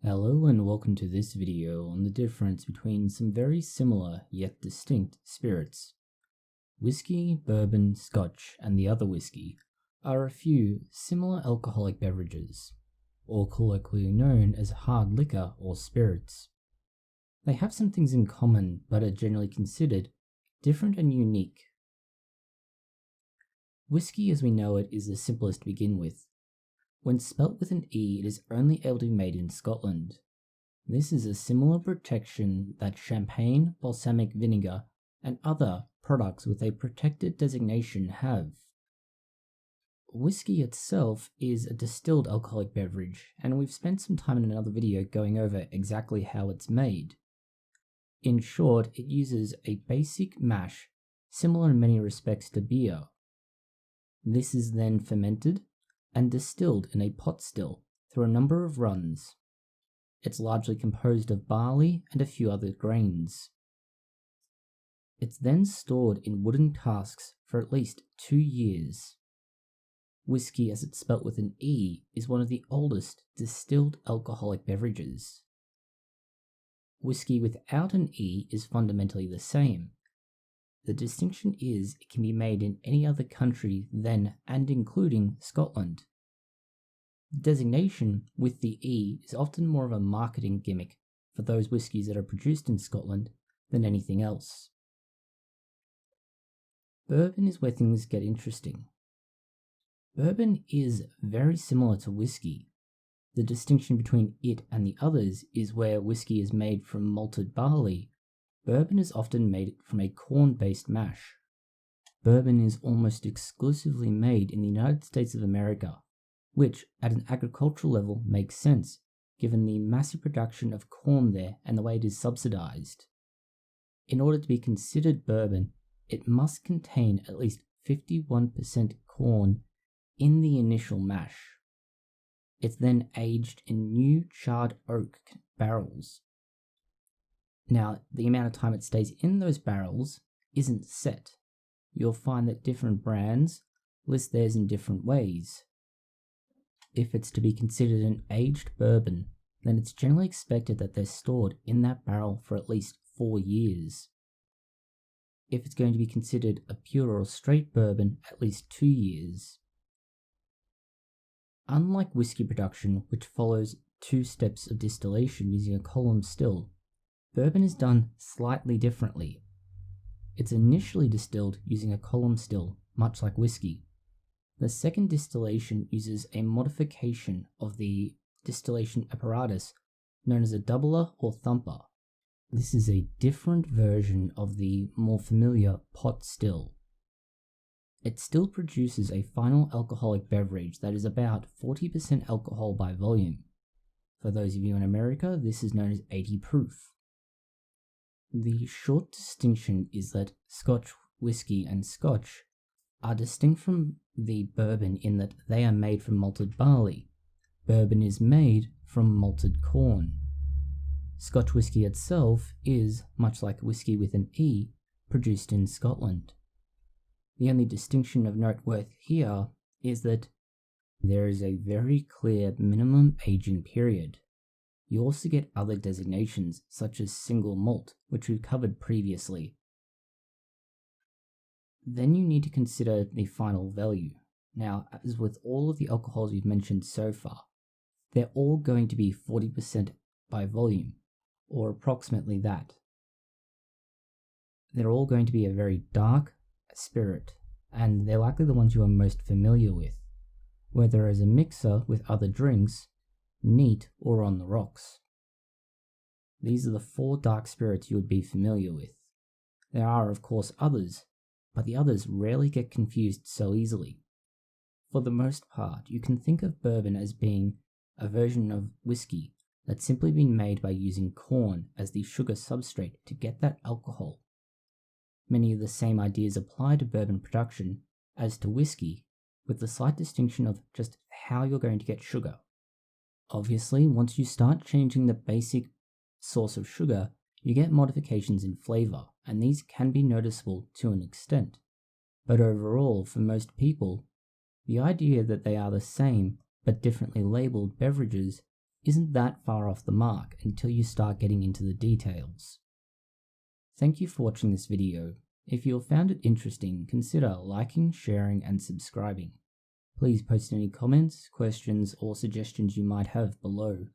Hello and welcome to this video on the difference between some very similar yet distinct spirits. Whiskey, bourbon, Scotch, and the other whiskey are a few similar alcoholic beverages, or colloquially known as hard liquor or spirits. They have some things in common but are generally considered different and unique. Whiskey as we know it is the simplest to begin with. When spelt with an E, it is only able to be made in Scotland. This is a similar protection that champagne, balsamic vinegar, and other products with a protected designation have. Whiskey itself is a distilled alcoholic beverage, and we've spent some time in another video going over exactly how it's made. In short, it uses a basic mash, similar in many respects to beer. This is then fermented and distilled in a pot still through a number of runs. It's largely composed of barley and a few other grains. It's then stored in wooden casks for at least 2 years. Whiskey, as it's spelt with an E, is one of the oldest distilled alcoholic beverages. Whiskey without an E is fundamentally the same. The distinction is it can be made in any other country than and including Scotland. The designation with the E is often more of a marketing gimmick for those whiskies that are produced in Scotland than anything else. Bourbon is where things get interesting. Bourbon is very similar to whiskey. The distinction between it and the others is where whiskey is made from malted barley. Bourbon is often made from a corn-based mash. Bourbon is almost exclusively made in the United States of America, which, at an agricultural level, makes sense, given the massive production of corn there and the way it is subsidized. In order to be considered bourbon, it must contain at least 51% corn in the initial mash. It's then aged in new charred oak barrels. Now, the amount of time it stays in those barrels isn't set. You'll find that different brands list theirs in different ways. If it's to be considered an aged bourbon, then it's generally expected that they're stored in that barrel for at least 4 years. If it's going to be considered a pure or straight bourbon, at least 2 years. Unlike whiskey production, which follows 2 steps of distillation using a column still, bourbon is done slightly differently. It's initially distilled using a column still, much like whiskey. The second distillation uses a modification of the distillation apparatus known as a doubler or thumper. This is a different version of the more familiar pot still. It still produces a final alcoholic beverage that is about 40% alcohol by volume. For those of you in America, this is known as 80 proof. The short distinction is that Scotch whiskey and Scotch are distinct from the bourbon in that they are made from malted barley. Bourbon is made from malted corn. Scotch whiskey itself is, much like whiskey with an E, produced in Scotland. The only distinction of note worth here is that there is a very clear minimum aging period. You also get other designations, such as single malt, which we've covered previously. Then you need to consider the final value. Now, as with all of the alcohols we've mentioned so far, they're all going to be 40% by volume, or approximately that. They're all going to be a very dark spirit, and they're likely the ones you are most familiar with, whether as a mixer with other drinks, neat, or on the rocks. These are the 4 dark spirits you would be familiar with. There are, of course, others, but the others rarely get confused so easily. For the most part, you can think of bourbon as being a version of whiskey that's simply been made by using corn as the sugar substrate to get that alcohol. Many of the same ideas apply to bourbon production as to whiskey, with the slight distinction of just how you're going to get sugar. Obviously, once you start changing the basic source of sugar, you get modifications in flavor, and these can be noticeable to an extent. But overall, for most people, the idea that they are the same but differently labeled beverages isn't that far off the mark until you start getting into the details. Thank you for watching this video. If you have found it interesting, consider liking, sharing, and subscribing. Please post any comments, questions, or suggestions you might have below.